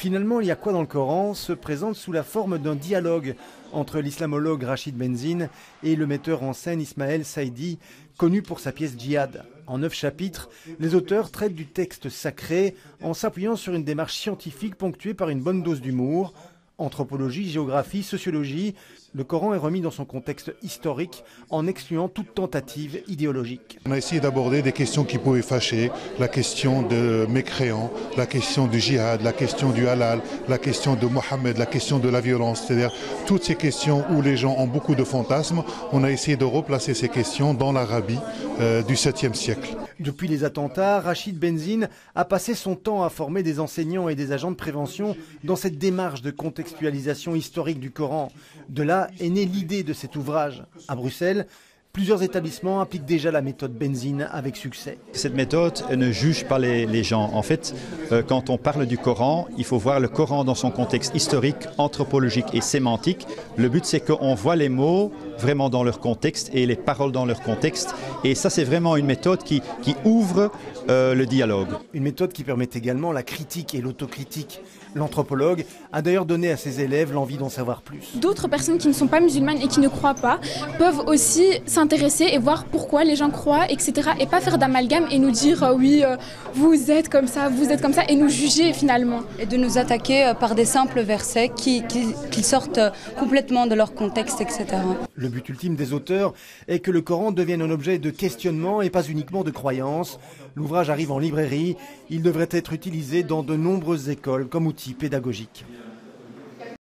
Finalement, il y a quoi dans le Coran se présente sous la forme d'un dialogue entre l'islamologue Rachid Benzine et le metteur en scène Ismaël Saidi, connu pour sa pièce Djihad. En 9 chapitres, les auteurs traitent du texte sacré en s'appuyant sur une démarche scientifique ponctuée par une bonne dose d'humour. Anthropologie, géographie, sociologie, le Coran est remis dans son contexte historique en excluant toute tentative idéologique. On a essayé d'aborder des questions qui pouvaient fâcher, la question de mécréants, la question du djihad, la question du halal, la question de Mohammed, la question de la violence, c'est-à-dire toutes ces questions où les gens ont beaucoup de fantasmes, on a essayé de replacer ces questions dans l'Arabie du 7e siècle. Depuis les attentats, Rachid Benzine a passé son temps à former des enseignants et des agents de prévention dans cette démarche de contextualisation historique du Coran. De là est née l'idée de cet ouvrage. À Bruxelles, plusieurs établissements appliquent déjà la méthode Benzine avec succès. Cette méthode ne juge pas les gens. En fait, quand on parle du Coran, il faut voir le Coran dans son contexte historique, anthropologique et sémantique. Le but, c'est qu'on voit les mots vraiment dans leur contexte et les paroles dans leur contexte. Et ça, c'est vraiment une méthode qui ouvre le dialogue. Une méthode qui permet également la critique et l'autocritique. L'anthropologue a d'ailleurs donné à ses élèves l'envie d'en savoir plus. D'autres personnes qui ne sont pas musulmanes et qui ne croient pas peuvent aussi s'intéresser et voir pourquoi les gens croient, etc. Et pas faire d'amalgame et nous dire oui, vous êtes comme ça et nous juger finalement. Et de nous attaquer par des simples versets qui sortent complètement de leur contexte, etc. Le but ultime des auteurs est que le Coran devienne un objet de questionnement et pas uniquement de croyance. L'ouvrage arrive en librairie, il devrait être utilisé dans de nombreuses écoles comme outil pédagogique.